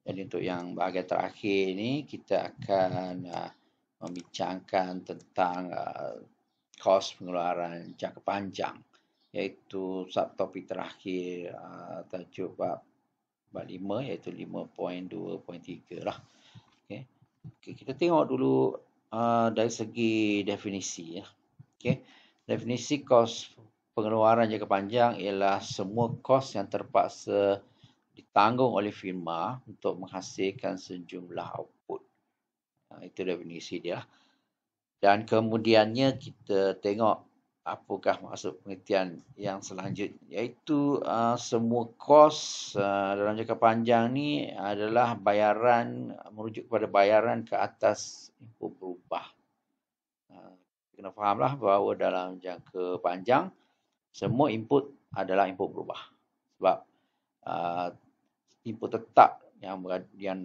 Jadi untuk yang bahagian terakhir ni kita akan membincangkan tentang kos pengeluaran jangka panjang, iaitu subtopik terakhir tajuk bab 5 iaitu 5.2.3 lah. Okey. Okey, kita tengok dulu dari segi definisi ya. Okey. Definisi kos pengeluaran jangka panjang ialah semua kos yang terpaksa ditanggung oleh firma untuk menghasilkan sejumlah output. Itu definisi dia. Dan kemudiannya kita tengok apakah maksud pengertian yang selanjutnya, iaitu semua kos dalam jangka panjang ni adalah bayaran, merujuk kepada bayaran ke atas input berubah. Kena fahamlah bahawa dalam jangka panjang semua input adalah input berubah. Sebab input tetap yang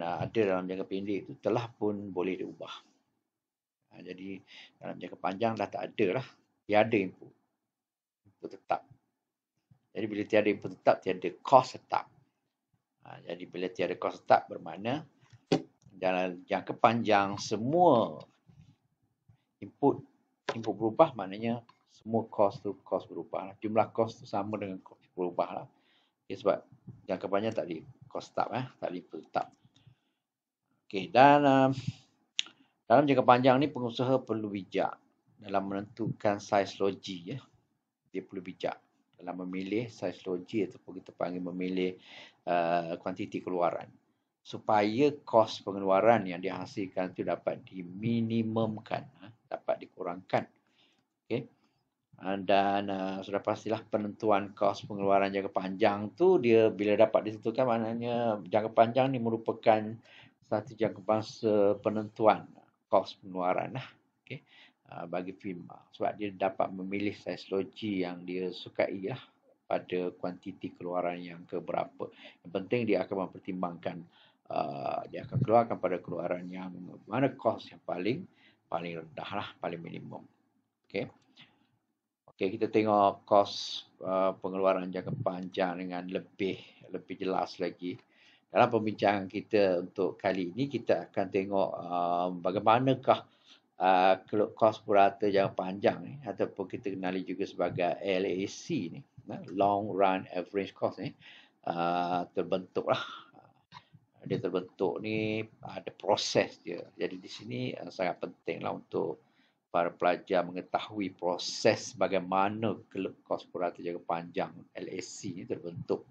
ada dalam jangka pendek itu telah pun boleh diubah. Jadi dalam jangka panjang dah tak ada lah. Tiada input tetap. Jadi bila tiada input tetap, tiada kos tetap. Jadi bila tiada kos tetap bermakna dalam jangka panjang semua input berubah, maknanya semua kos tu kos berubah lah. Jumlah kos tu sama dengan kos berubah lah. Sebab jangka panjang tak ada kos tetap, tak ada input tetap. Okey, dan dalam jangka panjang ni pengusaha perlu bijak dalam menentukan saiz loji ya. Dia perlu bijak dalam memilih saiz loji ataupun kita panggil memilih kuantiti keluaran supaya kos pengeluaran yang dihasilkan itu dapat diminimumkan, dapat dikurangkan. Okey. Dan sudah pastilah penentuan kos pengeluaran jangka panjang tu dia bila dapat ditentukan, maknanya jangka panjang ni merupakan satu jangka masa penentuan kos pengeluaran lah. Okey. Bagi firma sebab dia dapat memilih saiz loji yang dia sukai lah pada kuantiti keluaran yang keberapa. Yang penting dia akan mempertimbangkan dia akan keluarkan pada keluaran yang mana kos yang paling rendah lah, paling minimum. Okey. Okey, kita tengok kos pengeluaran jangka panjang dengan lebih jelas lagi. Dalam pembincangan kita untuk kali ini, kita akan tengok bagaimanakah kos purata jangka panjang ni, ataupun kita kenali juga sebagai LAC ni, Long Run Average Cost ni, terbentuk lah. Dia terbentuk ni ada proses dia. Jadi di sini sangat penting lah untuk para pelajar mengetahui proses bagaimana kos purata jangka panjang LAC ni terbentuk.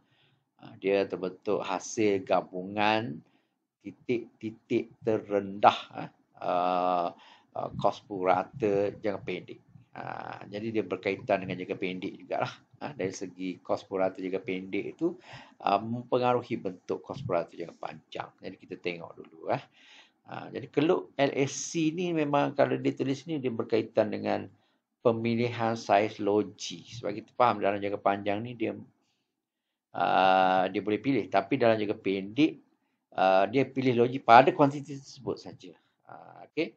Dia terbentuk hasil gabungan titik-titik terendah kos purata jangka pendek. Jadi dia berkaitan dengan jangka pendek jugalah. Dari segi kos purata jangka pendek itu mempengaruhi bentuk kos purata jangka panjang. Jadi kita tengok dulu. Jadi keluk LAC ni memang kalau dia tulis ni dia berkaitan dengan pemilihan saiz loji. Sebab kita faham dalam jangka panjang ni dia boleh pilih, tapi dalam jangka pendek dia pilih loji pada kuantiti tersebut saja. Okey.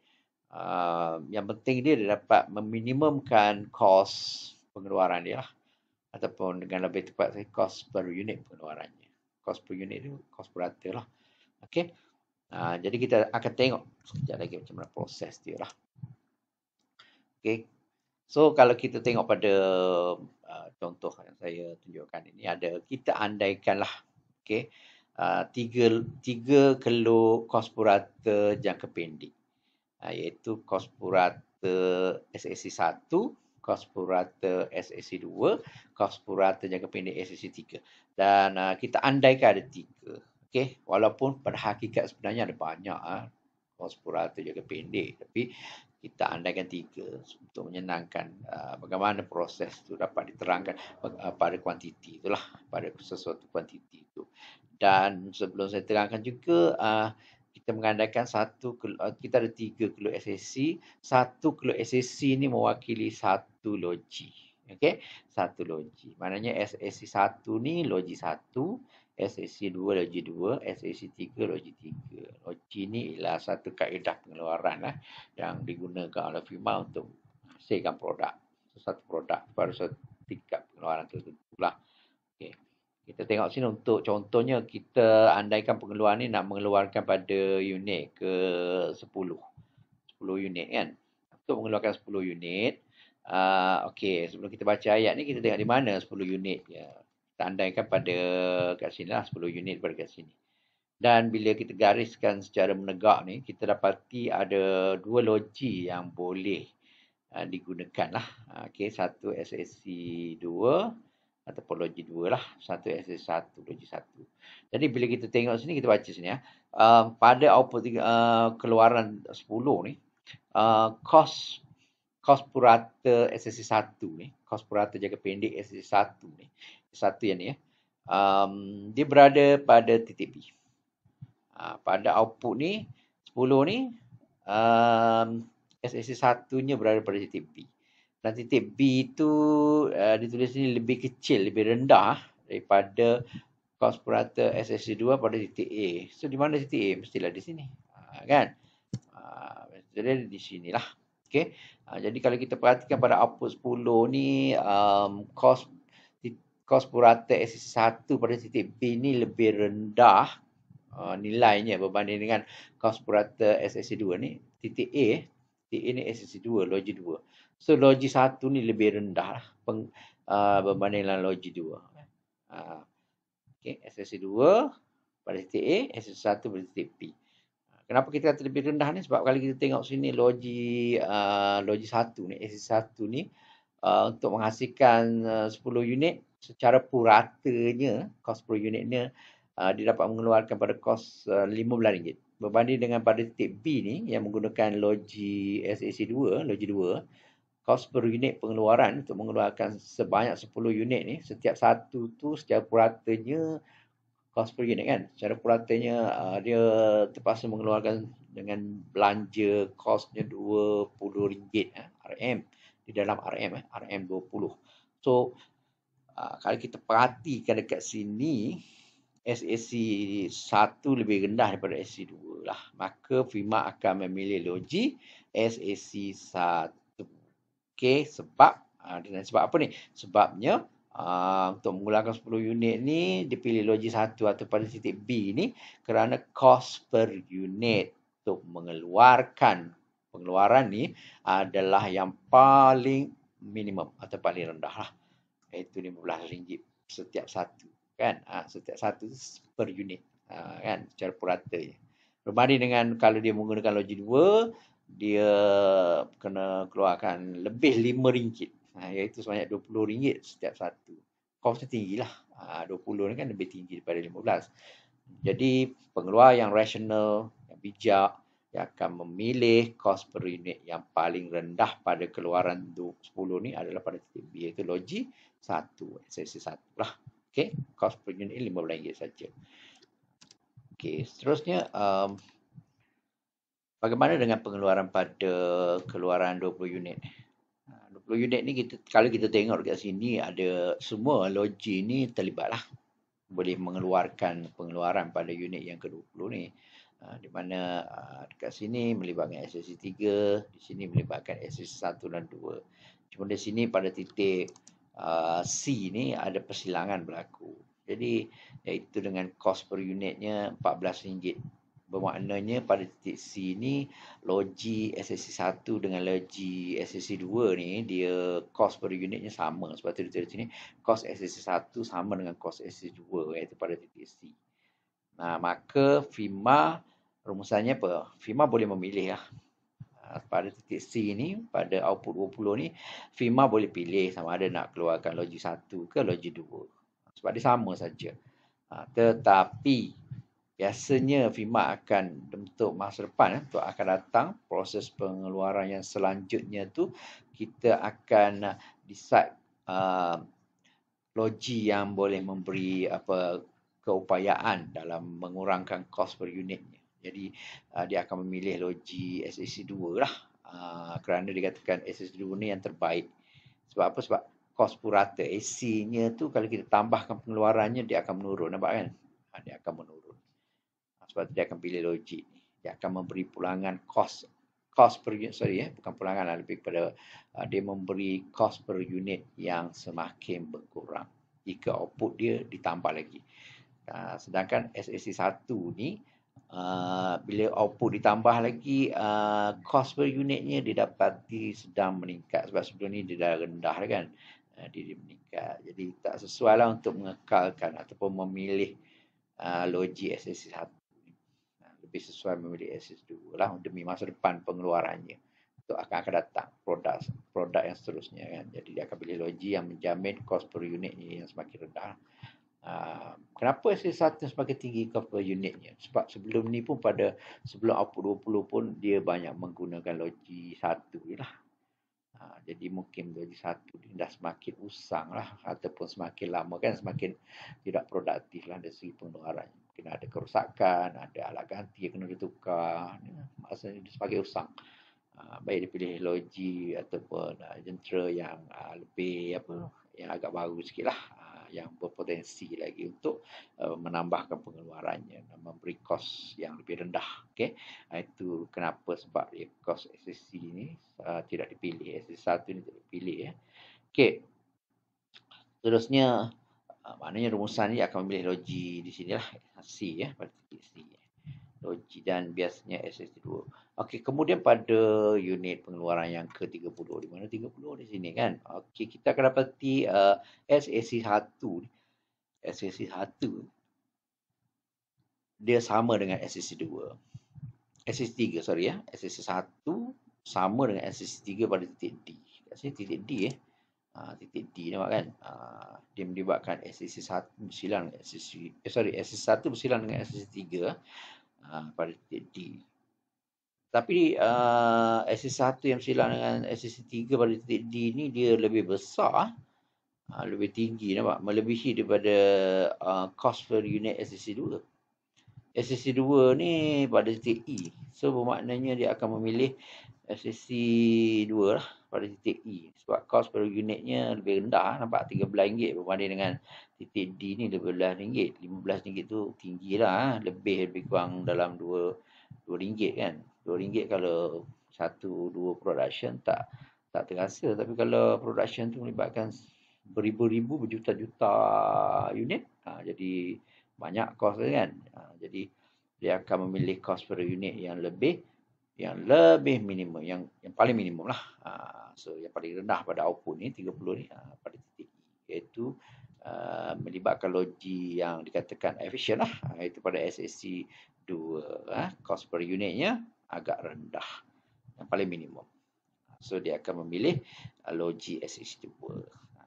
Yang penting dia dapat meminimumkan kos pengeluaran dia lah, ataupun dengan lebih tepat kos per unit pengeluarannya. Kos per unit itu kos purata lah. Okey. Jadi kita akan tengok sekejap lagi macam mana proses dia lah. Okey. So kalau kita tengok pada contoh yang saya tunjukkan ini, ada kita andaikanlah okey, tiga keluk kos purata jangka pendek, iaitu kos purata SAC 1, kos purata SAC 2, kos purata jangka pendek SAC 3. Dan kita andaikan ada 3. Okey, walaupun pada hakikat sebenarnya ada banyak kos purata jangka pendek, tapi kita andaikan 3 untuk menyenangkan bagaimana proses itu dapat diterangkan pada kuantiti itulah, pada sesuatu kuantiti itu. Dan sebelum saya terangkan juga, kita mengandaikan kita ada 3 keluk SAC. 1 keluk SAC ni mewakili 1 loji. Okey, 1 loji. Maknanya SAC 1 ni loji 1, SAC 2 loji 2, SAC 3 loji 3. Loji ni ialah satu kaedah pengeluaran yang digunakan oleh firma untuk menghasilkan produk. Satu produk pada suatu tingkat pengeluaran tertentu lah. Okay. Kita tengok sini untuk contohnya kita andaikan pengeluaran ni nak mengeluarkan pada unit ke 10. 10 unit kan. Untuk mengeluarkan 10 unit, okey, sebelum kita baca ayat ni kita tengok di mana 10 unit. Ya. Kita andaikan pada kat sini lah 10 unit pada kat sini. Dan bila kita gariskan secara menegak ni, kita dapati ada dua logi yang boleh digunakan lah. Okey, satu SSC 2 ataupun logi 2 lah. Satu SSC 1, logi 1. Jadi bila kita tengok sini, kita baca sini ya. Pada output keluaran 10 ni, kos purata SSC 1 ni, kos purata jangka pendek SSC 1 ni, satu yang ni ya, dia berada pada titik B. Pada output ni 10 ni, SSC 1-nya berada pada titik B. Dan titik B itu ditulis ni lebih kecil, lebih rendah daripada kos purata SSC 2 pada titik A. So di mana titik A? Mestilah di sini. Kan? Jadi di sinilah. Okey. Jadi kalau kita perhatikan pada output 10 ni, kos purata SSC 1 pada titik B ni lebih rendah nilainya berbanding dengan kos purata SSC 2 ni. Titik A ni SSC 2, logi 2. So logi 1 ni lebih rendah lah berbanding dengan logi 2. Okay, SSC 2 pada titik A, SSC 1 pada titik B. Kenapa kita kata lebih rendah ni? Sebab kalau kita tengok sini logi 1 ni, SSC 1 ni untuk menghasilkan 10 unit secara puratanya, kos per unitnya dia dapat mengeluarkan pada kos RM15. Berbanding dengan pada titik B ni yang menggunakan logi SSC 2, logi 2, kos per unit pengeluaran untuk mengeluarkan sebanyak 10 unit ni, setiap satu tu secara puratanya kos per unit kan. Secara puratanya dia terpaksa mengeluarkan dengan belanja kosnya RM20 RM di dalam RM20. So kalau kita perhatikan dekat sini, SSC 1 lebih rendah daripada SSC 2 lah. Maka FIMA akan memilih logi SSC 1. Okey, sebab apa ni? Sebabnya untuk mengeluarkan 10 unit ni dipilih logi 1 atau pada titik B ni kerana kos per unit untuk mengeluarkan pengeluaran ni adalah yang paling minimum atau paling rendah lah, iaitu RM15 setiap satu kan. Setiap satu per unit kan, secara puratanya. Berbanding dengan kalau dia menggunakan logi 2, dia kena keluarkan lebih RM5, iaitu sebanyak RM20 setiap satu. Kosnya tinggilah. 20 ni kan lebih tinggi daripada 15. Jadi pengeluar yang rasional, yang bijak, yang akan memilih kos per unit yang paling rendah pada keluaran 10 ni adalah pada titik B, iaitu logi 1, SSC 1 lah. Okey, kos per unit RM15 saja. Okey, seterusnya bagaimana dengan pengeluaran pada keluaran 20 unit? 20 unit ni kalau kita tengok dekat sini ada semua logi ni terlibat lah. Boleh mengeluarkan pengeluaran pada unit yang ke-20 ni. Di mana dekat sini melibatkan SSC 3, di sini melibatkan SSC 1 dan 2. Cuma di sini pada titik C ni ada persilangan berlaku. Jadi iaitu dengan kos per unitnya RM14. Bermaknanya pada titik C ni logi SSC 1 dengan logi SSC 2 ni dia kos per unitnya sama. Sebab tu ditulis sini kos SSC 1 sama dengan kos SSC 2 iaitu pada titik C. Maka FIMA rumusannya apa? FIMA boleh memilih lah. Pada titik C ni, pada output 20 ni, FIMA boleh pilih sama ada nak keluarkan logi 1 ke logi 2. Sebab dia sama saja. Tetapi biasanya FIMA akan untuk masa depan, untuk akan datang, proses pengeluaran yang selanjutnya tu kita akan decide logi yang boleh memberi keupayaan dalam mengurangkan kos per unitnya. Jadi dia akan memilih logi SSC 2 lah. Kerana dikatakan SSC 2 ni yang terbaik. Sebab apa? Sebab kos purata AC-nya tu kalau kita tambahkan pengeluarannya dia akan menurun, nampak kan? Dia akan menurun. Sebab dia akan pilih logi ni. Dia akan memberi pulangan kos per unit, bukan pulangan, lebih kepada dia memberi kos per unit yang semakin berkurang. jika output dia ditambah lagi. Sedangkan SSC1 ni bila output ditambah lagi, cost per unitnya didapati sedang meningkat, sebab sebelum ni dia dah rendah kan, dia meningkat. Jadi tak sesuai lah untuk mengekalkan ataupun memilih logi SSC1. Lebih sesuai memilih SSC2 lah demi masa depan pengeluarannya untuk akan datang produk yang seterusnya kan. Jadi dia akan pilih logi yang menjamin cost per unitnya yang semakin rendah. Kenapa SSC1 semakin tinggi cost per unitnya? Sebab sebelum ni pun sebelum output 20 pun dia banyak menggunakan logi 1 je lah. Jadi mungkin logi 1 dah semakin usang lah, ataupun semakin lama kan semakin tidak produktif lah dari segi pengeluaran. Mungkin ada kerosakan, ada alat ganti yang kena ditukar, maksudnya dia semakin usang. Baik dipilih logi ataupun jentera yang lebih yang agak baru sikit lah, yang berpotensi lagi untuk menambahkan pengeluarannya dan memberi kos yang lebih rendah. Okay? Itu kenapa sebab kos SSC ni tidak dipilih. SSC1 ni tidak dipilih. Okay. Terusnya, maknanya rumusan ni akan memilih logi di sini lah. C pada titik C. Logi dan biasanya SSC2. Okey, kemudian pada unit pengeluaran yang ke-30, di mana 30 di sini kan. Okey, kita akan dapati SSC1. SSC1 dia sama dengan SSC2. SSC3, sorry ya. SSC1 sama dengan SSC3 pada titik D. Kat sini titik D titik D nampak kan. Dia melibatkan SSC1 bersilang dengan SSC1 bersilang dengan SSC3 pada titik D. Tapi SSC1 yang bersilang dengan SSC3 pada titik D ni dia lebih besar, lebih tinggi nampak, melebihi daripada cost per unit SSC2. SSC2 ni pada titik E. So bermaknanya dia akan memilih SSC2 lah pada titik E. Sebab cost per unitnya lebih rendah, nampak RM13 berbanding dengan titik D ni RM12. RM15 tu tinggi lah, lebih kurang dalam RM2 kan. RM2 kalau 1-2 production tak terasa. Tapi kalau production tu melibatkan beribu-ribu, berjuta-juta unit, jadi banyak kos kan. Jadi dia akan memilih kos per unit yang lebih minimum, yang paling minimum lah. So yang paling rendah pada output ni 30 ni pada titik E, iaitu melibatkan logi yang dikatakan efisien lah, iaitu pada SSC2. Kos per unitnya agak rendah, yang paling minimum. So dia akan memilih logi SSC2.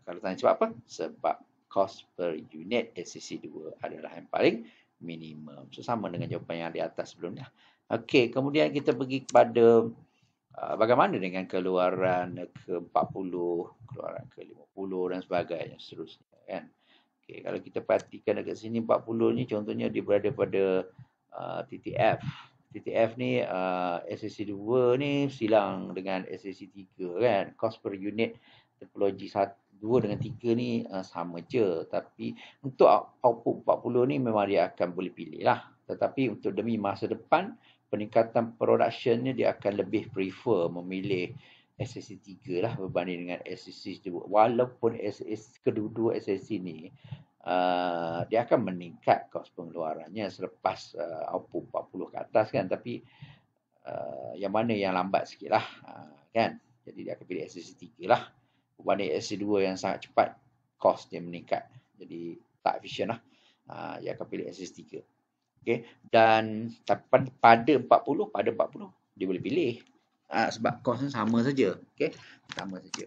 Kalau tanya sebab apa? Sebab cost per unit SSC2 adalah yang paling minimum. So sama dengan jawapan yang di atas sebelum ni. Okey, kemudian kita pergi kepada bagaimana dengan keluaran ke-40, keluaran ke-50 dan sebagainya seterusnya kan. Okey, kalau kita perhatikan dekat sini 40 ni contohnya dia berada pada titik F. Titik F ni SSC2 ni silang dengan SSC3 kan. Cost per unit topologi 2 dengan 3 ni sama je. Tapi untuk output 40 ni memang dia akan boleh pilih lah. Tetapi untuk demi masa depan, peningkatan production ni dia akan lebih prefer memilih SSC3 lah berbanding dengan SSC2. Walaupun kedua-dua SSC ni dia akan meningkat kos pengeluarannya selepas output 40 ke atas kan. Tapi yang mana yang lambat sikit lah kan. Jadi dia akan pilih SSC3 lah berbanding SSC2 yang sangat cepat, kos dia meningkat. Jadi tak efisien lah. Dia akan pilih SSC3. Okay. Dan pada 40 dia boleh pilih sebab kosnya sama saja. Okay. Sama saja.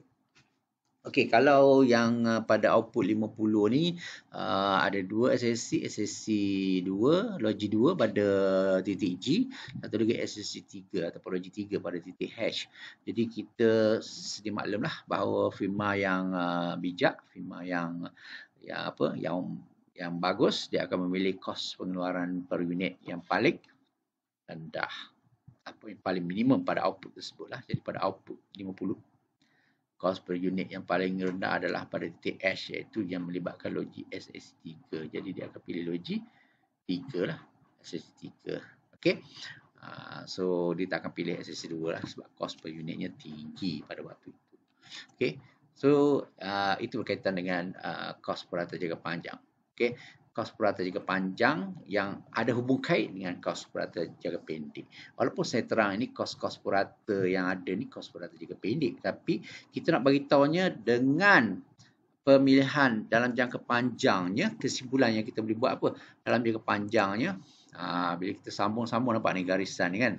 Okey, kalau yang pada output 50 ni ada dua SSC, SSC2, logi 2 pada titik G, satu lagi SSC3 atau logi 3 pada titik H. Jadi kita sedia maklumlah bahawa firma yang bijak, firma yang bagus, dia akan memilih kos pengeluaran per unit yang paling rendah, yang paling minimum pada output tersebut lah. Jadi pada output 50, kos per unit yang paling rendah adalah pada titik H, iaitu yang melibatkan logi SSC3. Jadi dia akan pilih logi 3 lah, SSC3. Okey. So dia tak akan pilih SSC2 lah sebab kos per unitnya tinggi pada waktu itu. Okey. So, itu berkaitan dengan kos purata jangka panjang. Okey, kos purata jangka panjang yang ada hubung kait dengan kos purata jangka pendek. Walaupun saya terang ini kos-kos purata yang ada ni kos purata jangka pendek, tapi kita nak bagi tahunya dengan pemilihan dalam jangka panjangnya, kesimpulan yang kita boleh buat apa dalam jangka panjangnya. Bila kita sambung-sambung, nampak ni garisan ni kan.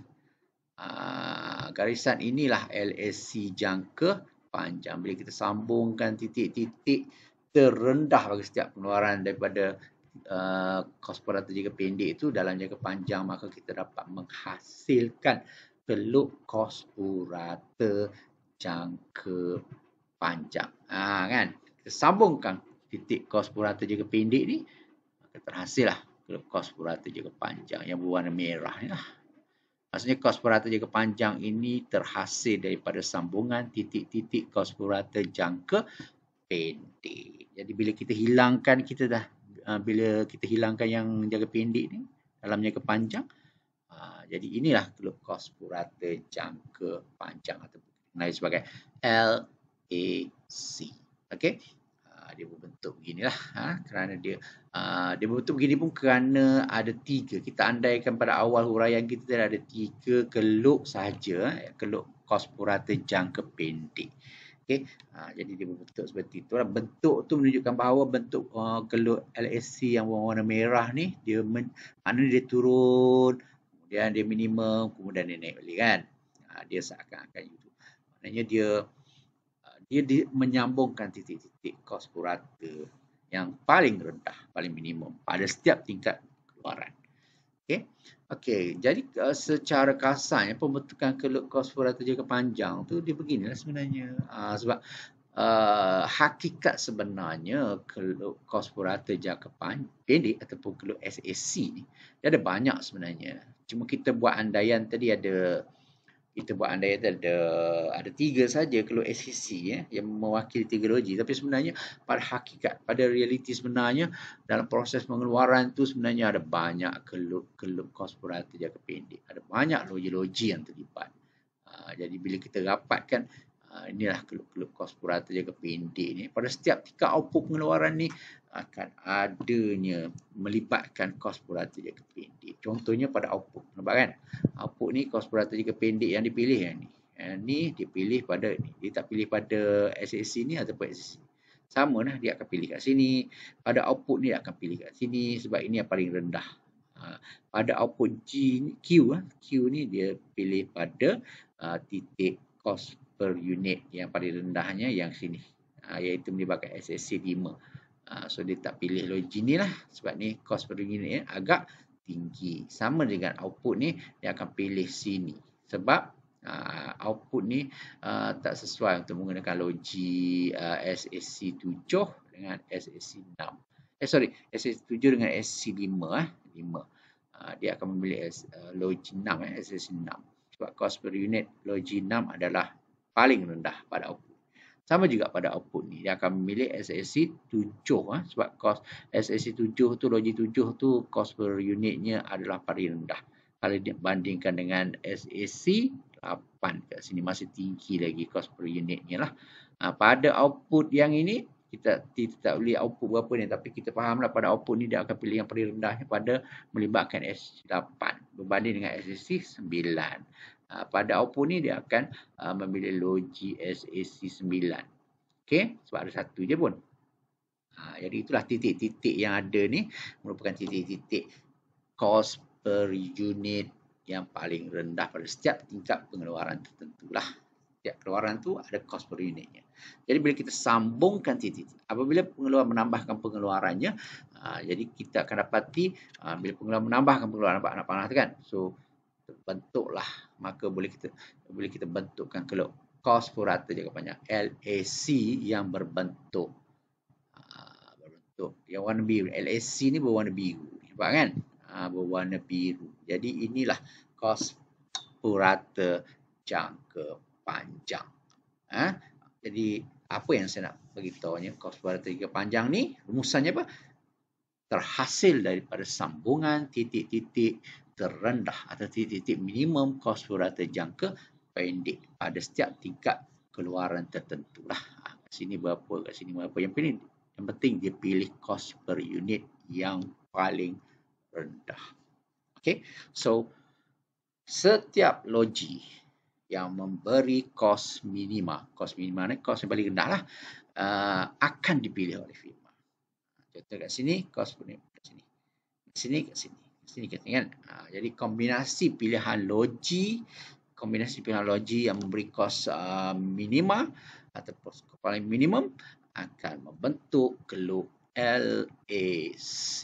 Garisan inilah LAC jangka panjang. Bila kita sambungkan titik-titik terendah bagi setiap pengeluaran daripada kos purata jangka pendek itu dalam jangka panjang, maka kita dapat menghasilkan teluk kos purata jangka panjang. Kan? Kita sambungkan titik kos purata jangka pendek ni, maka terhasillah teluk kos purata jangka panjang yang berwarna merah ni lah. Maksudnya kos purata jangka panjang ini terhasil daripada sambungan titik-titik kos purata jangka pendek. Jadi bila kita hilangkan, bila kita hilangkan yang jangka pendek ni dalam jangka panjang, jadi inilah teluk kos purata jangka panjang atau dikenali sebagai LAC. Okey. Dia berbentuk beginilah, kerana dia berbentuk begini pun kerana ada 3. Kita andaikan pada awal huraian kita ada 3 keluk sahaja, keluk kos purata jangka pendek. Okey, jadi dia berbentuk seperti itu. Bentuk tu menunjukkan bahawa bentuk keluk LAC yang berwarna merah ni dia dia turun, kemudian dia minimum, kemudian dia naik balik kan. Dia seakan-akan itu. Maknanya dia menyambungkan titik-titik kos purata yang paling rendah, paling minimum pada setiap tingkat keluaran. Okey, jadi secara kasarnya pembentukan keluk kos purata jangka panjang tu dia beginilah sebenarnya. Sebab hakikat sebenarnya keluk kos purata jangka pendek ataupun keluk SAC ni dia ada banyak sebenarnya. Cuma kita buat andaian tadi ada 3 saja keluk SAC yang mewakili 3 logi, tapi sebenarnya pada hakikat, pada realiti sebenarnya dalam proses pengeluaran tu sebenarnya ada banyak keluk kos purata jangka pendek, ada banyak logi-logi yang terlibat. Jadi bila kita rapatkan, inilah keluk kos purata jangka pendek ni, pada setiap tingkat output pengeluaran ni akan adanya melibatkan kos purata jangka pendek. Contohnya pada output, nampak kan? Output ni kos purata jangka pendek yang dipilih yang ni. Ni dipilih pada ni. Dia tak pilih pada SAC ni ataupun SAC. Sama lah, dia akan pilih kat sini. Pada output ni dia akan pilih kat sini sebab ini yang paling rendah. Pada output Q ni dia pilih pada titik kos per unit yang paling rendahnya yang sini. Iaitu melibatkan SAC 5. So dia tak pilih logi ni lah sebab ni kos per unit agak tinggi. Sama dengan output ni dia akan pilih sini sebab output ni tak sesuai untuk menggunakan logi SAC 7 dengan SAC 6. SAC 7 dengan SAC 5 dia akan memilih logi 6 SAC 6 sebab kos per unit logi 6 adalah paling rendah pada output. Sama juga pada output ni, dia akan memilih SAC 7 sebab kos SAC 7 tu, logi 7 tu kos per unitnya adalah paling rendah. Kalau dibandingkan dengan SAC 8 kat sini masih tinggi lagi kos per unitnya lah. Pada output yang ini kita tak boleh output berapa ni, tapi kita fahamlah pada output ni dia akan pilih yang paling rendahnya pada melibatkan SAC 8 berbanding dengan SAC 9. Pada output ni dia akan memilih logi SAC 9. Okey, sebab ada satu je pun. Jadi itulah titik-titik yang ada ni merupakan titik-titik kos per unit yang paling rendah pada setiap tingkat pengeluaran tertentu lah. Setiap pengeluaran tu ada kos per unitnya. Jadi bila kita sambungkan titik, apabila pengeluaran menambahkan pengeluarannya, jadi kita akan dapati bila pengeluaran menambahkan pengeluaran, nampak panah tu kan? So terbentuklah, maka boleh kita bentukkan keluk kos purata jangka panjang LAC yang berbentuk yang warna biru. LAC ni berwarna biru, nampak kan? Berwarna biru. Jadi inilah kos purata jangka panjang. Jadi apa yang saya nak beritahunya, kos purata jangka panjang ni rumusannya apa? Terhasil daripada sambungan titik-titik terendah atau titik-titik minimum kos purata jangka pendek pada setiap tingkat keluaran tertentu lah. kat sini berapa, kat sini berapa. Yang penting dia pilih kos per unit yang paling rendah. Okay, so setiap logi yang memberi kos minima ni kos yang paling rendah lah, akan dipilih oleh firma. Contoh kat sini, kos kat sini. Kat sini, kat sini. Kat sini, kat sini kan. Jadi kombinasi pilihan logi yang memberi kos minima ataupun paling minimum akan membentuk geluk LAC.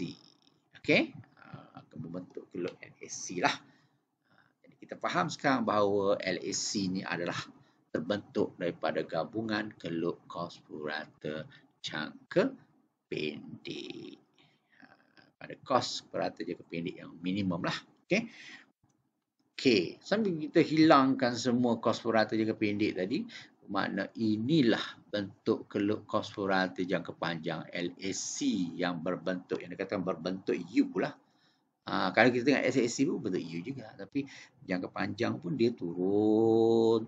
Okey? Akan membentuk geluk LAC lah. Jadi kita faham sekarang bahawa LAC ni adalah terbentuk daripada gabungan geluk kos purata jangka pendek. Pada kos purata jangka pendek yang minimum lah. Okey. Okey, sambil kita hilangkan semua kos purata jangka pendek tadi, makna inilah bentuk geluk kos purata jangka panjang LAC yang berbentuk, yang dikatakan berbentuk U lah. Kalau kita tengok LAC pun berbentuk U juga, tapi jangka panjang pun dia turun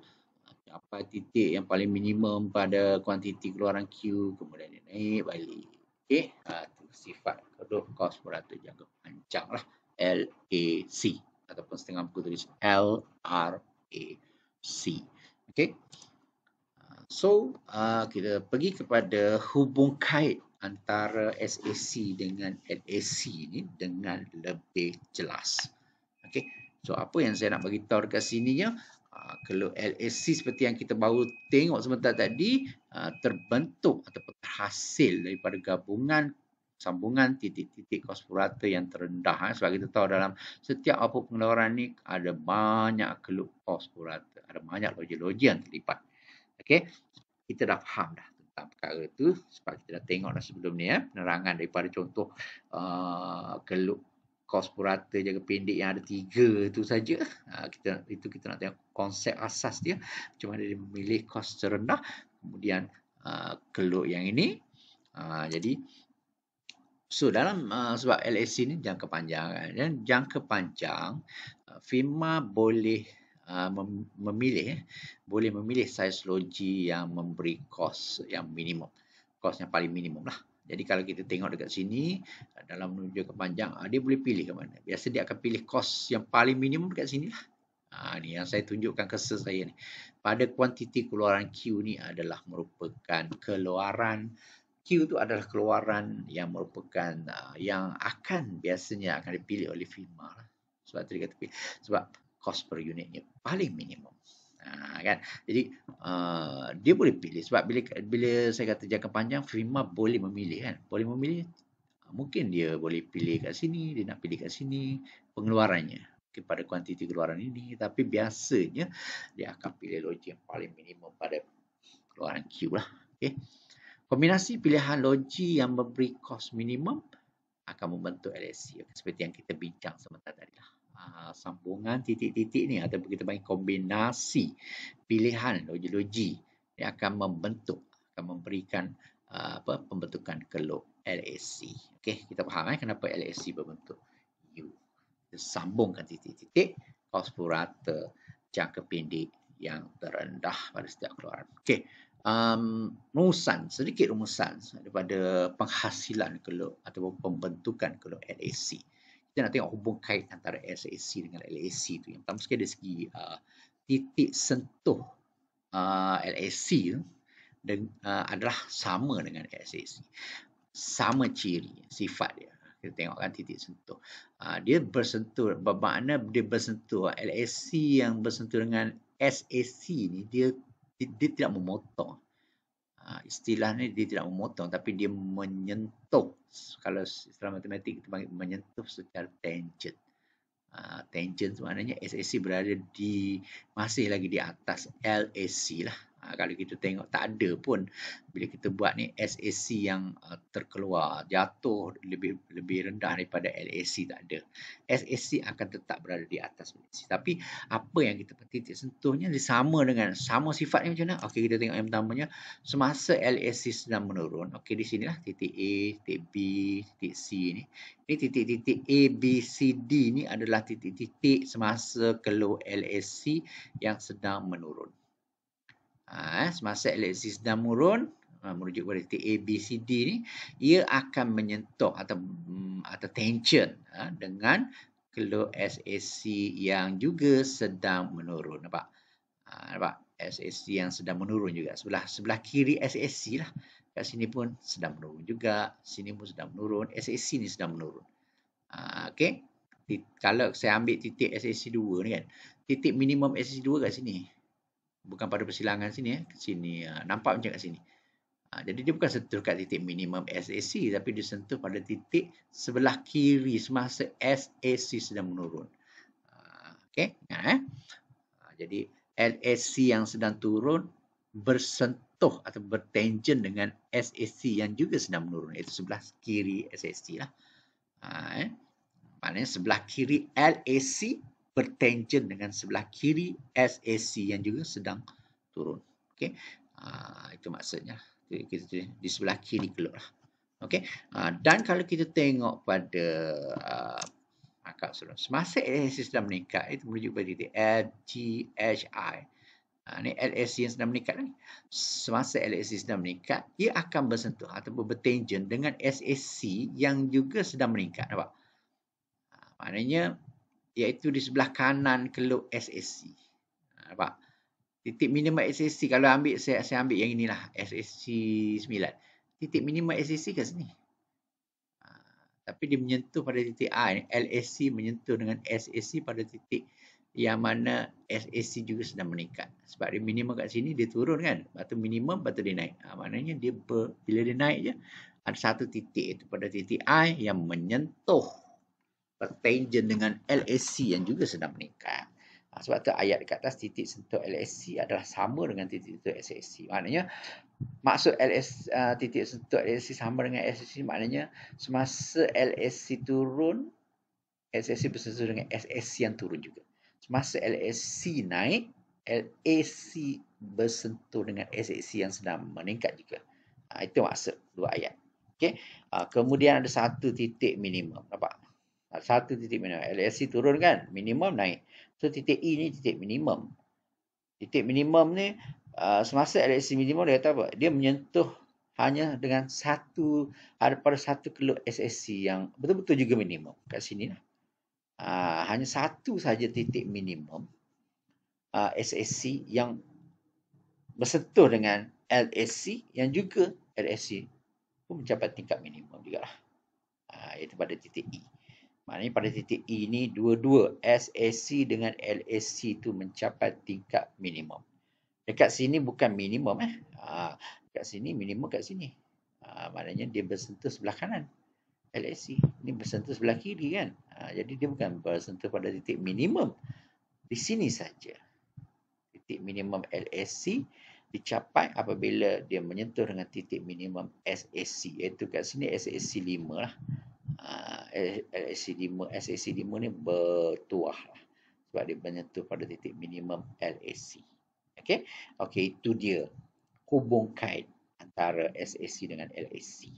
apa titik yang paling minimum pada kuantiti keluaran Q, kemudian dia naik balik. Okey, itu sifat geluk kos purata jangka panjang lah, LAC. Ataupun setengah buku tulis LRAC. Okey. So, kita pergi kepada hubung kait antara SAC dengan LAC ni dengan lebih jelas. Okey. So, apa yang saya nak bagi tahu dekat sini ya, kalau LAC seperti yang kita baru tengok sebentar tadi, terbentuk ataupun terhasil daripada gabungan sambungan titik-titik kos purata yang terendah. Sebab kita tahu dalam setiap apa pengeluaran ni ada banyak geluk kos purata, ada banyak logi-logi yang terlibat. Okey, kita dah faham dah tentang perkara tu sebab kita dah tengok dah sebelum ni penerangan daripada contoh geluk kos purata jangka pendek yang ada 3 tu saja. Kita nak tengok konsep asas dia, macam mana dia memilih kos terendah, kemudian geluk yang ini. Jadi so dalam sebab LAC ni jangka panjang kan, dan jangka panjang firma boleh memilih saiz logi yang memberi kos yang minimum, kos yang paling minimum lah. Jadi kalau kita tengok dekat sini dalam jangka panjang, dia boleh pilih ke mana. Biasa dia akan pilih kos yang paling minimum dekat sini lah. Ni yang saya tunjukkan cursor saya ni. Pada kuantiti keluaran Q ni adalah merupakan keluaran Q itu adalah keluaran yang merupakan yang biasanya akan dipilih oleh firma lah. Sebab tu dia kata pilih. Sebab kos per unitnya paling minimum. Kan? Jadi dia boleh pilih sebab bila saya kata jangka panjang, firma boleh memilih kan. Boleh memilih. Mungkin dia boleh pilih kat sini, dia nak pilih kat sini pengeluarannya pada kuantiti keluaran ini, tapi biasanya dia akan pilih logi yang paling minimum pada keluaran Q lah. Okey. Kombinasi pilihan logi yang memberi kos minimum akan membentuk LAC. Seperti yang kita bincang sebentar tadi lah. Sambungan titik-titik ni ataupun kita panggil kombinasi pilihan logi-logi yang akan memberikan pembentukan geluk LAC. Okey, kita faham kenapa LAC berbentuk U. Kita sambungkan titik-titik kos purata jangka pendek yang terendah pada setiap keluaran. Okey. Sedikit rumusan daripada penghasilan geluk ataupun pembentukan geluk LAC. Kita nak tengok hubung kait antara SAC dengan LAC tu. Yang pertama sekali dari segi titik sentuh LAC adalah sama dengan SAC. Sama ciri, sifat dia. Kita tengok kan titik sentuh. Dia bersentuh, bermakna dia bersentuh. LAC yang bersentuh dengan SAC ni, dia tidak memotong. Istilah ni dia tidak memotong, tapi dia menyentuh. Kalau istilah matematik kita panggil menyentuh secara tangent. Tangent maknanya SAC berada masih lagi di atas LAC lah. Kalau kita tengok tak ada pun bila kita buat ni SAC yang terkeluar jatuh lebih rendah daripada LAC, tak ada. SAC akan tetap berada di atas LAC. Tapi apa yang kita titik sentuhnya dia sama sifatnya macam mana? Okey, kita tengok yang pertamanya semasa LAC sedang menurun. Okey, di sinilah titik A, titik B, titik C ni. Ini titik-titik A, B, C, D ni adalah titik-titik semasa geluk LAC yang sedang menurun. Semasa LAC sedang menurun, merujuk pada titik A, B, C, D ni, ia akan menyentuh atau tension dengan keluk SAC yang juga sedang menurun. Nampak? Nampak? SAC yang sedang menurun juga. Sebelah kiri SAC lah. Kat sini pun sedang menurun juga. Sini pun sedang menurun. SAC ni sedang menurun. Okey. Kalau saya ambil titik SAC 2 ni kan, titik minimum SAC 2 kat sini. Bukan pada persilangan sini. Sini. Nampak macam kat sini. Jadi dia bukan sentuh kat titik minimum SAC, tapi dia sentuh pada titik sebelah kiri semasa SAC sedang menurun. Okey. Jadi LAC yang sedang turun bersentuh atau bertangent dengan SAC yang juga sedang menurun. Itu sebelah kiri SAC lah. Maknanya sebelah kiri LAC bertangent dengan sebelah kiri SAC yang juga sedang turun. Okey. Itu maksudnya. Di sebelah kiri keluk lah. Okey. Dan kalau kita tengok pada semasa LAC sedang meningkat, itu merujuk pada titik LTHI. Ini LAC yang sedang meningkat ni. Semasa LAC sedang meningkat, ia akan bersentuh ataupun bertangent dengan SAC yang juga sedang meningkat. Nampak? Maknanya, iaitu di sebelah kanan keluk SAC. Nampak? Titik minimum SAC, kalau saya ambil yang inilah, SAC 9. Titik minimum SAC kat sini. Tapi dia menyentuh pada titik A ni. LAC menyentuh dengan SAC pada titik yang mana SAC juga sedang meningkat. Sebab dia minimum kat sini, dia turun kan. Lepas tu minimum, lepas tu dia naik. Maknanya dia bila dia naik je, ada satu titik itu pada titik I yang menyentuh bertangent dengan LAC yang juga sedang meningkat. Sebab tu ayat dekat atas titik sentuh LAC adalah sama dengan titik sentuh SAC. Maknanya maksud titik sentuh LAC sama dengan SAC, maknanya semasa LAC turun, SAC bersentuh dengan SAC yang turun juga. Semasa LAC naik, LAC bersentuh dengan SAC yang sedang meningkat juga. Itu maksud dua ayat. Okay. Kemudian ada satu titik minimum. Nampak? Satu titik minimum. LAC turun kan? Minimum naik. So, titik E ni titik minimum. Titik minimum ni, semasa LAC minimum, dia kata apa? Dia menyentuh hanya dengan pada satu keluk SAC yang betul-betul juga minimum. Kat sini lah. Hanya satu saja titik minimum SAC yang bersentuh dengan LAC yang juga LAC pun mencapai tingkat minimum juga lah. Iaitu pada titik E. Maknanya pada titik E ni dua-dua SAC dengan LAC tu mencapai tingkat minimum. Dekat sini bukan minimum dekat sini minimum kat sini. Maknanya dia bersentuh sebelah kanan. LAC ni bersentuh sebelah kiri kan. Jadi dia bukan bersentuh pada titik minimum. Di sini saja. Titik minimum LAC dicapai apabila dia menyentuh dengan titik minimum SAC. Iaitu kat sini SAC 5 lah. SAC 5 ni bertuah lah. Sebab dia menyentuh pada titik minimum LAC. Okey, itu dia hubung kait antara SAC dengan LAC.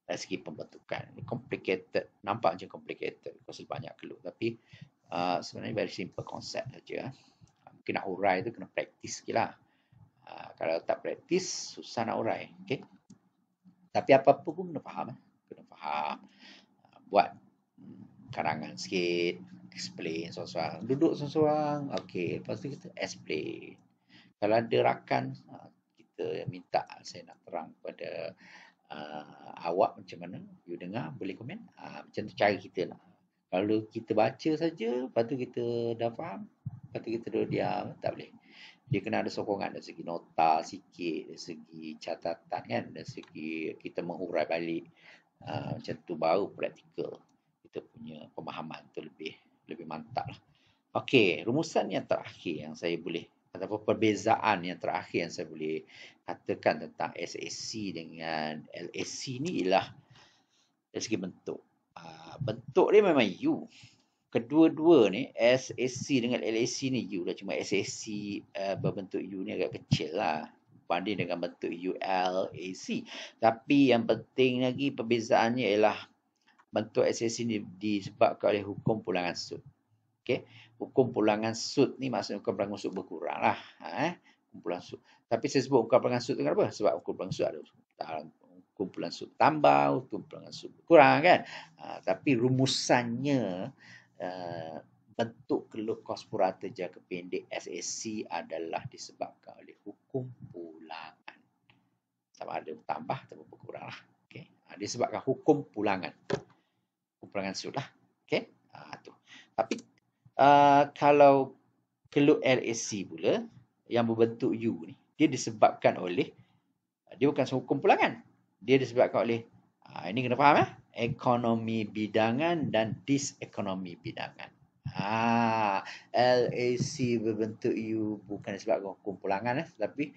Dari segi pembentukan. Complicated. Nampak macam complicated. Pasal banyak keluk. Tapi sebenarnya very simple konsep saja. Mungkin nak urai tu kena praktis sikit lah. Kalau tak praktis, susah nak urai. Okay? Tapi apa-apa pun kena faham. Kena faham. Buat karangan sikit. Explain seorang-seorang. Duduk seorang-seorang. Okay. Lepas tu kita explain. Kalau ada rakan, kita minta saya nak terang kepada awak macam mana. You dengar, boleh komen. Macam tu cara kita nak. Kalau kita baca saja, lepas tu kita dah faham. Lepas tu kita duduk diam, tak boleh. Dia kena ada sokongan dari segi nota sikit, dari segi catatan kan, dari segi kita mengurai balik. Macam tu baru praktikal. Kita punya pemahaman tu lebih mantap lah. Okey, rumusan yang terakhir yang saya boleh, ataupun perbezaan yang terakhir yang saya boleh katakan tentang SAC dengan LAC ni ialah dari segi bentuk. Bentuk dia memang U. Kedua-dua ni, SAC dengan LAC ni U lah. Cuma SAC berbentuk U ni agak kecil lah. Banding dengan bentuk ULAC. Tapi yang penting lagi perbezaannya ialah bentuk SAC ni disebabkan oleh hukum pulangan sud. Okay? Hukum pulangan sud ni maksudnya hukum pulangan sud berkurang lah. kumpulan sub. Tapi saya sebut kumpulan sub tu kenapa? Sebab kumpulan sub ada kumpulan sub tambah, kumpulan sub kurang kan. Tapi rumusannya bentuk keluk kos purata jangka pendek SAC adalah disebabkan oleh hukum pulangan. Sama ada tambah atau berkurang lah. Okay. Disebabkan hukum pulangan. Pulangan sub lah. Okay. Tu. Tapi kalau keluk LAC pula yang berbentuk U ni, dia disebabkan oleh, dia bukan hukum pulangan. Dia disebabkan oleh, ini kena faham ekonomi bidangan dan disekonomi bidangan. LAC berbentuk U bukan disebabkan hukum pulangan, tapi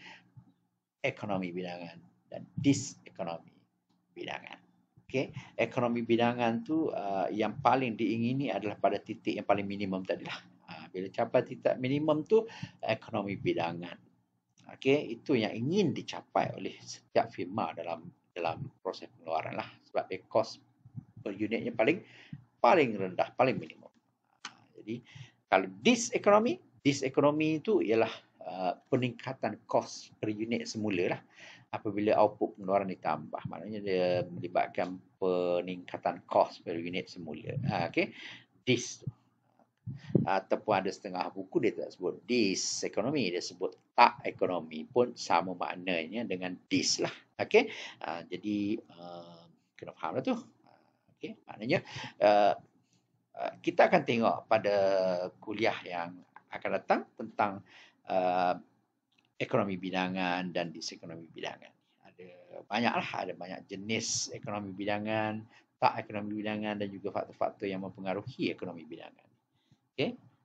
ekonomi bidangan dan disekonomi bidangan. Okay. Ekonomi bidangan tu yang paling diingini adalah pada titik yang paling minimum tadi lah. Bila capai titik minimum tu, ekonomi bidangan. Okay. Itu yang ingin dicapai oleh setiap firma dalam proses pengeluaran lah. Sebab kos per unitnya paling rendah, paling minimum. Jadi kalau disekonomi itu ialah peningkatan kos per unit semula lah. Apabila output pengeluaran ditambah, maknanya dia melibatkan peningkatan kos per unit semula. Okay. Dis tu. Ataupun ada setengah buku dia tak sebut disekonomi, dia sebut tak ekonomi pun sama maknanya dengan dis lah. Okay. Jadi kena faham lah tu. Okay. Maknanya kita akan tengok pada kuliah yang akan datang tentang ekonomi bidangan dan disekonomi bidangan. Ada banyak jenis ekonomi bidangan, tak ekonomi bidangan dan juga faktor-faktor yang mempengaruhi ekonomi bidangan.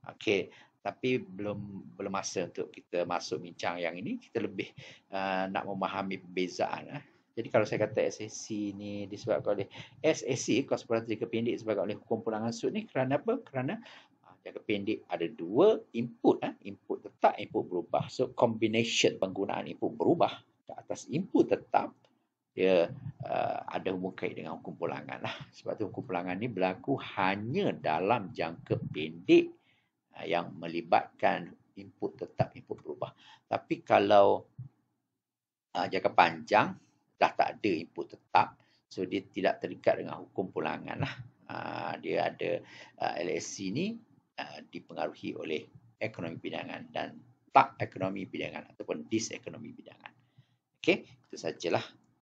Okey. Tapi belum masa untuk kita masuk bincang yang ini. Kita lebih nak memahami perbezaan. Jadi kalau saya kata SAC ni disebabkan oleh SAC, kos purata jangka pendek disebabkan oleh hukum pulangan sub ni kerana apa? Kerana jangka pendek ada dua input, input tetap, input berubah. So combination penggunaan input berubah ke atas input tetap, dia ada hubungan kait dengan hukum pulangan lah. Sebab tu hukum pulangan ni berlaku hanya dalam jangka pendek yang melibatkan input tetap, input berubah. Tapi kalau jangka panjang dah tak ada input tetap, so dia tidak terikat dengan hukum pulangan lah. Dia ada LAC ni dipengaruhi oleh ekonomi bidangan dan tak ekonomi bidangan ataupun disekonomi bidangan. Okey, itu sajalah.